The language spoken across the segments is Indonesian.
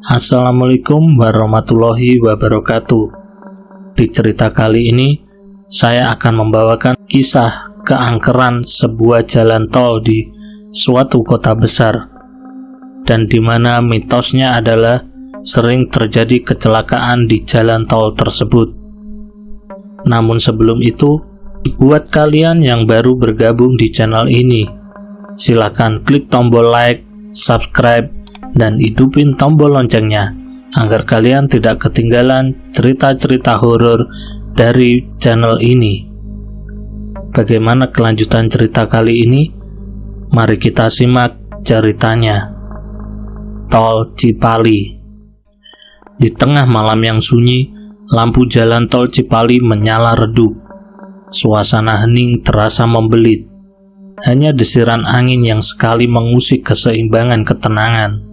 Assalamualaikum warahmatullahi wabarakatuh. Di cerita kali ini, saya akan membawakan kisah keangkeran sebuah jalan tol di suatu kota besar, dan di mana mitosnya adalah sering terjadi kecelakaan di jalan tol tersebut. Namun sebelum itu, buat kalian yang baru bergabung di channel ini, silakan klik tombol like, subscribe, dan hidupin tombol loncengnya agar kalian tidak ketinggalan cerita-cerita horor dari channel ini. Bagaimana kelanjutan cerita kali ini? Mari kita simak ceritanya. Tol Cipali. Di tengah malam yang sunyi, lampu jalan tol Cipali menyala redup. Suasana hening terasa membelit. Hanya desiran angin yang sekali mengusik keseimbangan ketenangan.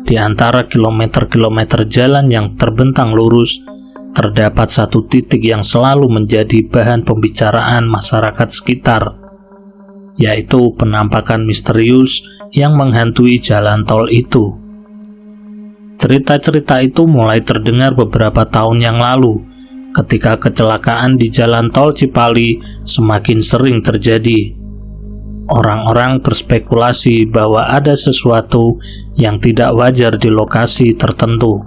Di antara kilometer-kilometer jalan yang terbentang lurus, terdapat satu titik yang selalu menjadi bahan pembicaraan masyarakat sekitar, yaitu penampakan misterius yang menghantui jalan tol itu. Cerita-cerita itu mulai terdengar beberapa tahun yang lalu, ketika kecelakaan di jalan tol Cipali semakin sering terjadi. Orang-orang berspekulasi bahwa ada sesuatu yang tidak wajar di lokasi tertentu.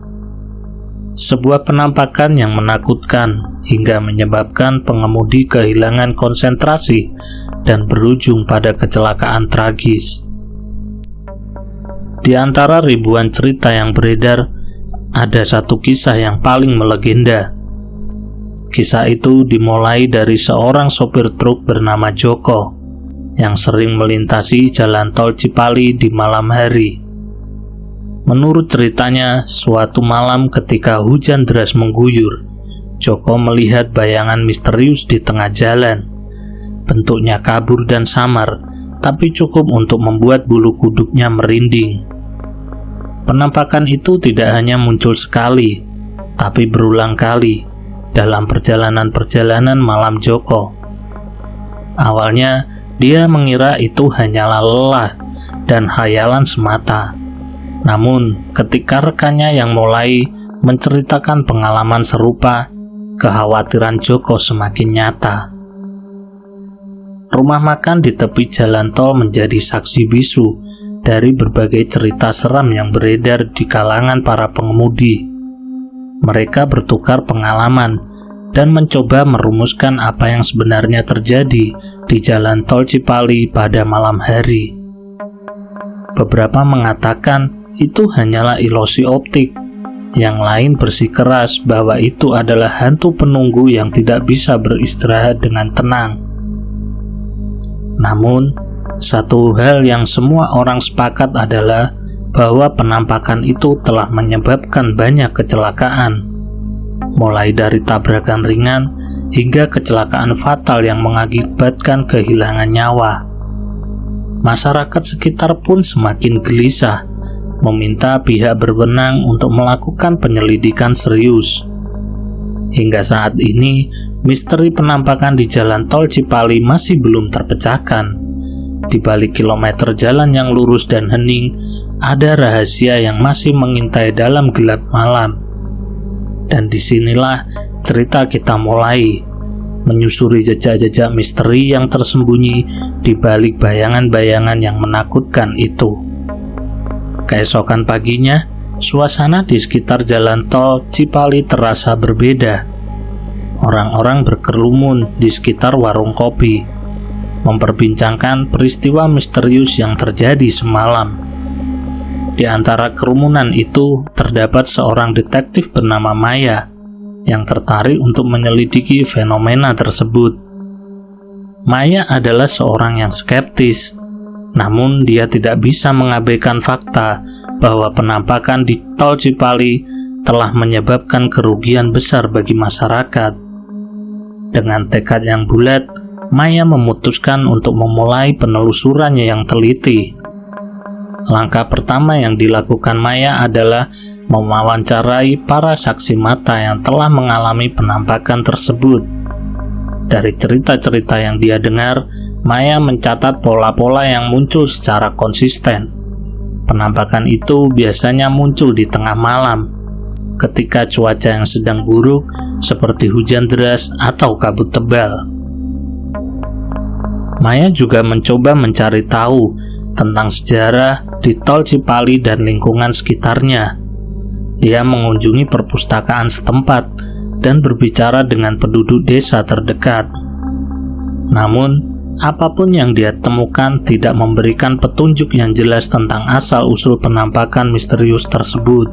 Sebuah penampakan yang menakutkan hingga menyebabkan pengemudi kehilangan konsentrasi dan berujung pada kecelakaan tragis. Di antara ribuan cerita yang beredar, ada satu kisah yang paling melegenda. Kisah itu dimulai dari seorang sopir truk bernama Joko yang sering melintasi jalan tol Cipali di malam hari. Menurut ceritanya, suatu malam ketika hujan deras mengguyur, Joko melihat bayangan misterius di tengah jalan. Bentuknya kabur dan samar, tapi cukup untuk membuat bulu kuduknya merinding. Penampakan itu tidak hanya muncul sekali, tapi berulang kali dalam perjalanan-perjalanan malam Joko. Awalnya, dia mengira itu hanyalah lelah dan khayalan semata. Namun, ketika rekannya yang mulai menceritakan pengalaman serupa, kekhawatiran Joko semakin nyata. Rumah makan di tepi jalan tol menjadi saksi bisu dari berbagai cerita seram yang beredar di kalangan para pengemudi. Mereka bertukar pengalaman dan mencoba merumuskan apa yang sebenarnya terjadi di jalan tol Cipali pada malam hari. Beberapa mengatakan itu hanyalah ilusi optik, yang lain bersikeras bahwa itu adalah hantu penunggu yang tidak bisa beristirahat dengan tenang. Namun, satu hal yang semua orang sepakat adalah bahwa penampakan itu telah menyebabkan banyak kecelakaan, mulai dari tabrakan ringan hingga kecelakaan fatal yang mengakibatkan kehilangan nyawa. Masyarakat sekitar pun semakin gelisah, meminta pihak berwenang untuk melakukan penyelidikan serius. Hingga saat ini, misteri penampakan di jalan tol Cipali masih belum terpecahkan. Di balik kilometer jalan yang lurus dan hening, ada rahasia yang masih mengintai dalam gelap malam. Dan disinilah cerita kita mulai, menyusuri jejak-jejak misteri yang tersembunyi di balik bayangan-bayangan yang menakutkan itu. Keesokan paginya, suasana di sekitar jalan tol Cipali terasa berbeda. Orang-orang berkerumun di sekitar warung kopi, memperbincangkan peristiwa misterius yang terjadi semalam. Di antara kerumunan itu, terdapat seorang detektif bernama Maya yang tertarik untuk menyelidiki fenomena tersebut. Maya adalah seorang yang skeptis, namun dia tidak bisa mengabaikan fakta bahwa penampakan di tol Cipali telah menyebabkan kerugian besar bagi masyarakat. Dengan tekad yang bulat, Maya memutuskan untuk memulai penelusurannya yang teliti. Langkah pertama yang dilakukan Maya adalah mewawancarai para saksi mata yang telah mengalami penampakan tersebut. Dari cerita-cerita yang dia dengar, Maya mencatat pola-pola yang muncul secara konsisten. Penampakan itu biasanya muncul di tengah malam, ketika cuaca yang sedang buruk seperti hujan deras atau kabut tebal. Maya juga mencoba mencari tahu tentang sejarah di Tol Cipali dan lingkungan sekitarnya. Dia mengunjungi perpustakaan setempat dan berbicara dengan penduduk desa terdekat. Namun, apapun yang dia temukan tidak memberikan petunjuk yang jelas tentang asal-usul penampakan misterius tersebut.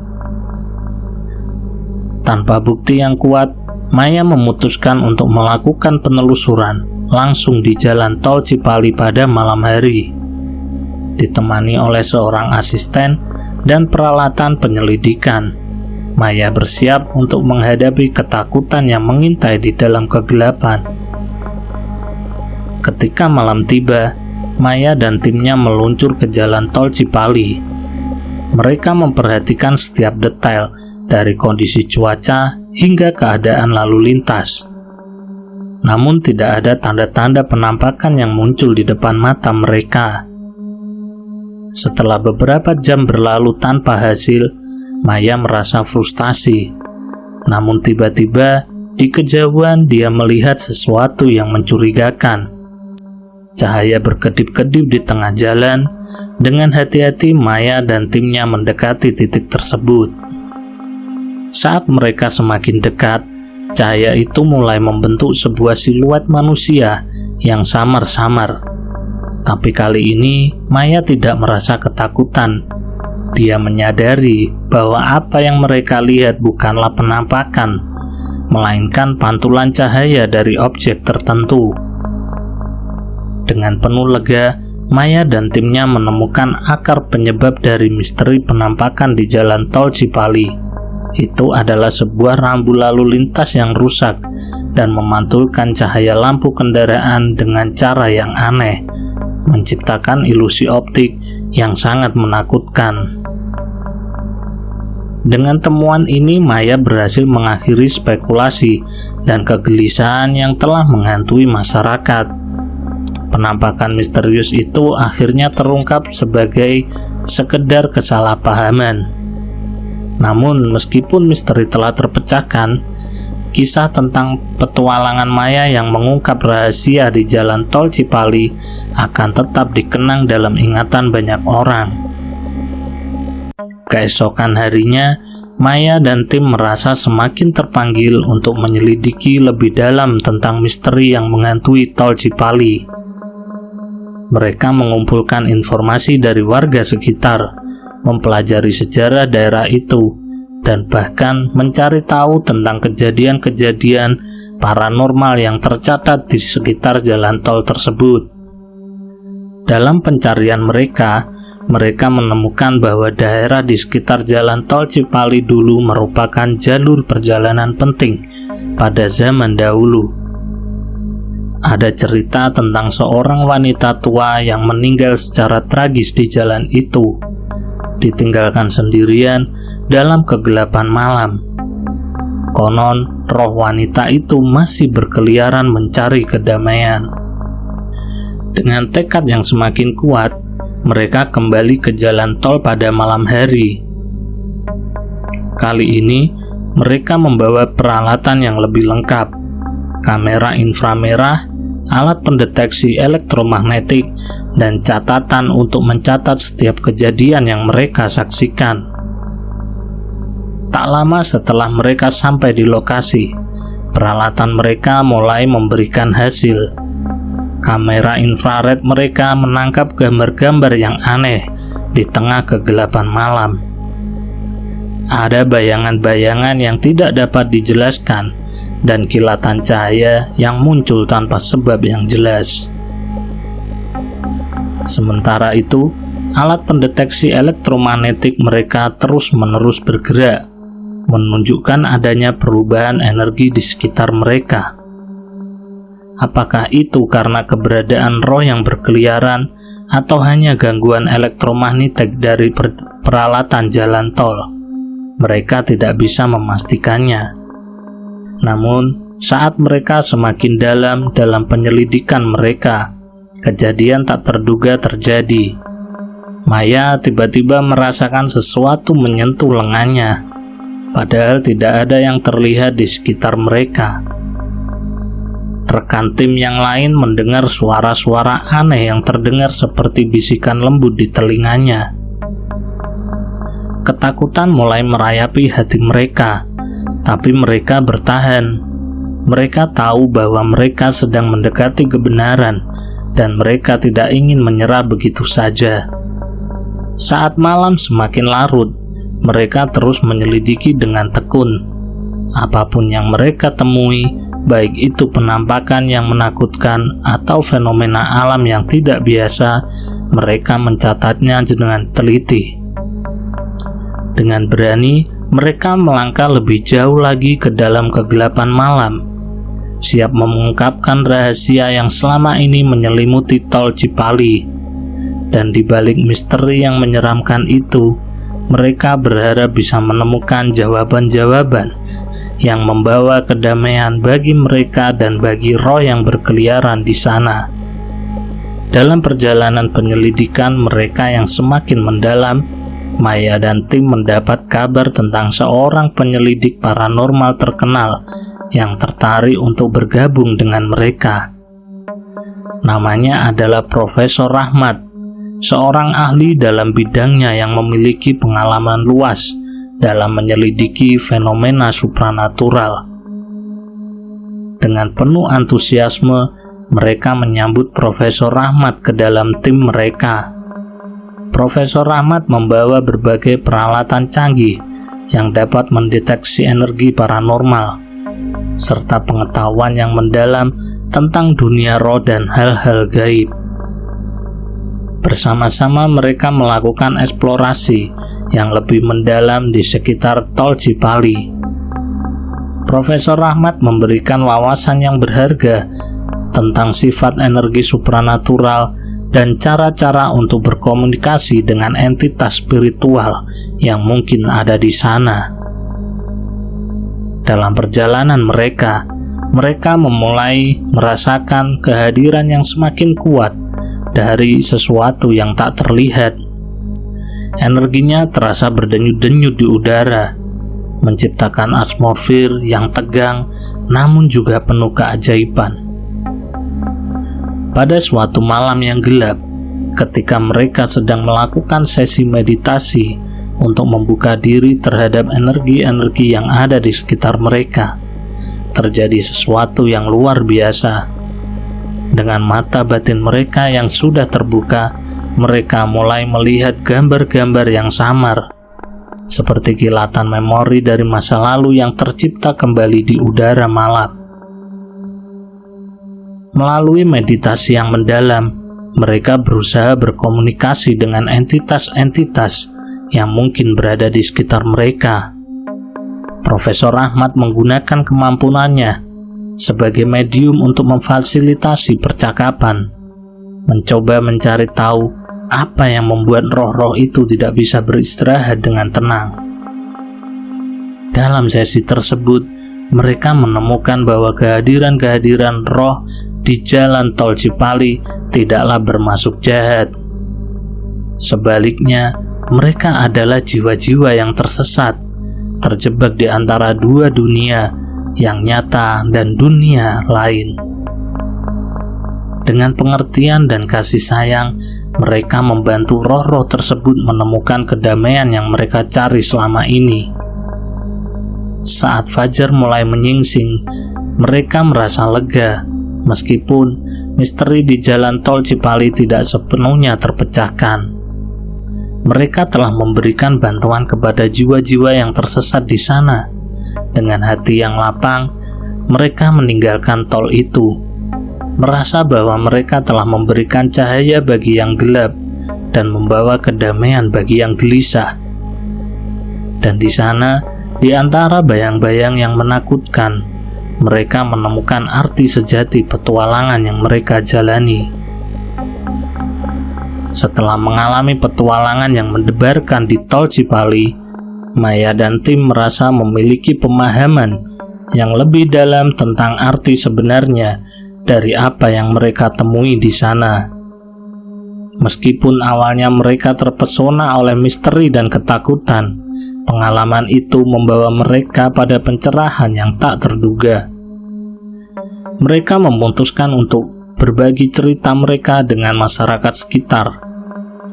Tanpa bukti yang kuat, Maya memutuskan untuk melakukan penelusuran langsung di jalan Tol Cipali pada malam hari, ditemani oleh seorang asisten dan peralatan penyelidikan. Maya bersiap untuk menghadapi ketakutan yang mengintai di dalam kegelapan. Ketika malam tiba, Maya dan timnya meluncur ke jalan Tol Cipali. Mereka memperhatikan setiap detail, dari kondisi cuaca hingga keadaan lalu lintas. Namun tidak ada tanda-tanda penampakan yang muncul di depan mata mereka. Setelah beberapa jam berlalu tanpa hasil, Maya merasa frustasi. Namun tiba-tiba di kejauhan dia melihat sesuatu yang mencurigakan. Cahaya berkedip-kedip di tengah jalan. Dengan hati-hati Maya dan timnya mendekati titik tersebut. Saat mereka semakin dekat, cahaya itu mulai membentuk sebuah siluet manusia yang samar-samar. Tapi kali ini Maya tidak merasa ketakutan. Dia menyadari bahwa apa yang mereka lihat bukanlah penampakan, melainkan pantulan cahaya dari objek tertentu. Dengan penuh lega, Maya dan timnya menemukan akar penyebab dari misteri penampakan di jalan Tol Cipali. Itu adalah sebuah rambu lalu lintas yang rusak dan memantulkan cahaya lampu kendaraan dengan cara yang aneh, menciptakan ilusi optik yang sangat menakutkan. Dengan temuan ini, Maya berhasil mengakhiri spekulasi dan kegelisahan yang telah menghantui masyarakat. Penampakan misterius itu akhirnya terungkap sebagai sekedar kesalahpahaman. Namun, meskipun misteri telah terpecahkan, kisah tentang petualangan Maya yang mengungkap rahasia di jalan Tol Cipali akan tetap dikenang dalam ingatan banyak orang. Keesokan harinya, Maya dan tim merasa semakin terpanggil untuk menyelidiki lebih dalam tentang misteri yang menghantui Tol Cipali. Mereka mengumpulkan informasi dari warga sekitar, mempelajari sejarah daerah itu, dan bahkan mencari tahu tentang kejadian-kejadian paranormal yang tercatat di sekitar jalan tol tersebut. Dalam pencarian mereka menemukan bahwa daerah di sekitar jalan Tol Cipali dulu merupakan jalur perjalanan penting pada zaman dahulu. Ada cerita tentang seorang wanita tua yang meninggal secara tragis di jalan itu, ditinggalkan sendirian dalam kegelapan malam. Konon, roh wanita itu masih berkeliaran mencari kedamaian. Dengan tekad yang semakin kuat, mereka kembali ke jalan tol pada malam hari. Kali ini, mereka membawa peralatan yang lebih lengkap: kamera inframerah, alat pendeteksi elektromagnetik, dan catatan untuk mencatat setiap kejadian yang mereka saksikan. Tak lama setelah mereka sampai di lokasi, peralatan mereka mulai memberikan hasil. Kamera infrared mereka menangkap gambar-gambar yang aneh di tengah kegelapan malam. Ada bayangan-bayangan yang tidak dapat dijelaskan dan kilatan cahaya yang muncul tanpa sebab yang jelas. Sementara itu, alat pendeteksi elektromagnetik mereka terus-menerus bergerak, menunjukkan adanya perubahan energi di sekitar mereka. Apakah itu karena keberadaan roh yang berkeliaran atau hanya gangguan elektromagnetik dari peralatan jalan tol? Mereka tidak bisa memastikannya. Namun, saat mereka semakin dalam penyelidikan mereka, kejadian tak terduga terjadi. Maya tiba-tiba merasakan sesuatu menyentuh lengannya, padahal tidak ada yang terlihat di sekitar mereka. Rekan tim yang lain mendengar suara-suara aneh yang terdengar seperti bisikan lembut di telinganya. Ketakutan mulai merayapi hati mereka, tapi mereka bertahan. Mereka tahu bahwa mereka sedang mendekati kebenaran, dan mereka tidak ingin menyerah begitu saja. Saat malam semakin larut, mereka terus menyelidiki dengan tekun. Apapun yang mereka temui, baik itu penampakan yang menakutkan atau fenomena alam yang tidak biasa, mereka mencatatnya dengan teliti. Dengan berani, mereka melangkah lebih jauh lagi ke dalam kegelapan malam, siap mengungkapkan rahasia yang selama ini menyelimuti Tol Cipali. Dan di balik misteri yang menyeramkan itu, mereka berharap bisa menemukan jawaban-jawaban yang membawa kedamaian bagi mereka dan bagi roh yang berkeliaran di sana. Dalam perjalanan penyelidikan mereka yang semakin mendalam, Maya dan tim mendapat kabar tentang seorang penyelidik paranormal terkenal yang tertarik untuk bergabung dengan mereka. Namanya adalah Profesor Rahmat, seorang ahli dalam bidangnya yang memiliki pengalaman luas dalam menyelidiki fenomena supranatural. Dengan penuh antusiasme, mereka menyambut Profesor Rahmat ke dalam tim mereka. Profesor Rahmat membawa berbagai peralatan canggih yang dapat mendeteksi energi paranormal, serta pengetahuan yang mendalam tentang dunia roh dan hal-hal gaib. Bersama-sama mereka melakukan eksplorasi yang lebih mendalam di sekitar Tol Cipali. Profesor Rahmat memberikan wawasan yang berharga tentang sifat energi supranatural dan cara-cara untuk berkomunikasi dengan entitas spiritual yang mungkin ada di sana. Dalam perjalanan mereka memulai merasakan kehadiran yang semakin kuat dari sesuatu yang tak terlihat. Energinya terasa berdenyut-denyut di udara, menciptakan atmosfer yang tegang namun juga penuh keajaiban. Pada suatu malam yang gelap, ketika mereka sedang melakukan sesi meditasi untuk membuka diri terhadap energi-energi yang ada di sekitar mereka, terjadi sesuatu yang luar biasa. Dengan mata batin mereka yang sudah terbuka, mereka mulai melihat gambar-gambar yang samar, seperti kilatan memori dari masa lalu yang tercipta kembali di udara malam. Melalui meditasi yang mendalam, mereka berusaha berkomunikasi dengan entitas-entitas yang mungkin berada di sekitar mereka. Profesor Rahmat menggunakan kemampuannya sebagai medium untuk memfasilitasi percakapan, mencoba mencari tahu apa yang membuat roh-roh itu tidak bisa beristirahat dengan tenang. Dalam sesi tersebut, mereka menemukan bahwa kehadiran roh di jalan Tol Cipali tidaklah bermaksud jahat. Sebaliknya, mereka adalah jiwa-jiwa yang tersesat, terjebak di antara dua dunia yang nyata dan dunia lain. Dengan pengertian dan kasih sayang, mereka membantu roh-roh tersebut menemukan kedamaian yang mereka cari selama ini. Saat fajar mulai menyingsing, mereka merasa lega, meskipun misteri di jalan Tol Cipali tidak sepenuhnya terpecahkan. Mereka telah memberikan bantuan kepada jiwa-jiwa yang tersesat di sana. Dengan hati yang lapang, mereka meninggalkan tol itu, merasa bahwa mereka telah memberikan cahaya bagi yang gelap dan membawa kedamaian bagi yang gelisah. Dan di sana, di antara bayang-bayang yang menakutkan, mereka menemukan arti sejati petualangan yang mereka jalani. Setelah mengalami petualangan yang mendebarkan di Tol Cipali, Maya dan tim merasa memiliki pemahaman yang lebih dalam tentang arti sebenarnya dari apa yang mereka temui di sana. Meskipun awalnya mereka terpesona oleh misteri dan ketakutan, pengalaman itu membawa mereka pada pencerahan yang tak terduga. Mereka memutuskan untuk berbagi cerita mereka dengan masyarakat sekitar,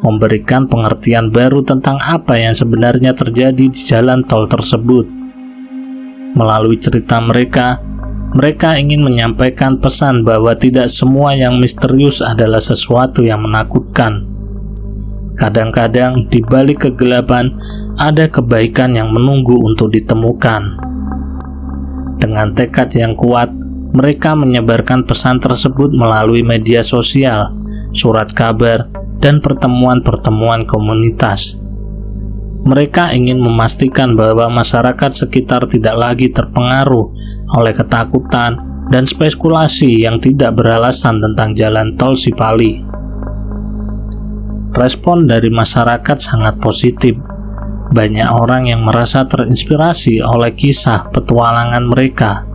memberikan pengertian baru tentang apa yang sebenarnya terjadi di jalan tol tersebut. Melalui cerita mereka ingin menyampaikan pesan bahwa tidak semua yang misterius adalah sesuatu yang menakutkan. Kadang-kadang di balik kegelapan ada kebaikan yang menunggu untuk ditemukan. Dengan tekad yang kuat, mereka menyebarkan pesan tersebut melalui media sosial, surat kabar, dan pertemuan-pertemuan komunitas. Mereka ingin memastikan bahwa masyarakat sekitar tidak lagi terpengaruh oleh ketakutan dan spekulasi yang tidak beralasan tentang jalan tol Cipali. Respon dari masyarakat sangat positif. Banyak orang yang merasa terinspirasi oleh kisah petualangan mereka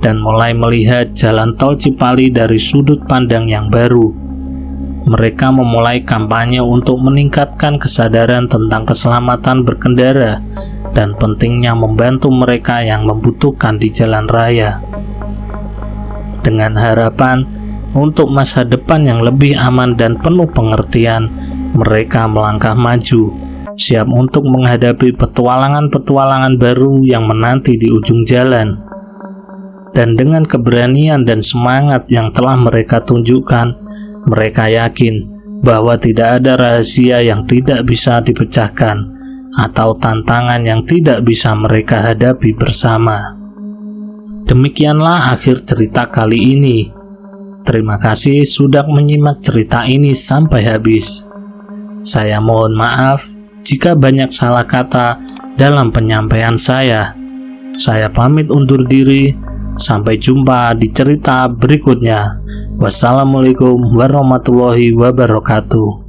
dan mulai melihat jalan tol Cipali dari sudut pandang yang baru. Mereka memulai kampanye untuk meningkatkan kesadaran tentang keselamatan berkendara dan pentingnya membantu mereka yang membutuhkan di jalan raya. Dengan harapan untuk masa depan yang lebih aman dan penuh pengertian, mereka melangkah maju, siap untuk menghadapi petualangan-petualangan baru yang menanti di ujung jalan. Dan dengan keberanian dan semangat yang telah mereka tunjukkan, mereka yakin bahwa tidak ada rahasia yang tidak bisa dipecahkan atau tantangan yang tidak bisa mereka hadapi bersama. Demikianlah akhir cerita kali ini. Terima kasih sudah menyimak cerita ini sampai habis. Saya mohon maaf jika banyak salah kata dalam penyampaian saya. Saya pamit undur diri. Sampai jumpa di cerita berikutnya. Wassalamualaikum warahmatullahi wabarakatuh.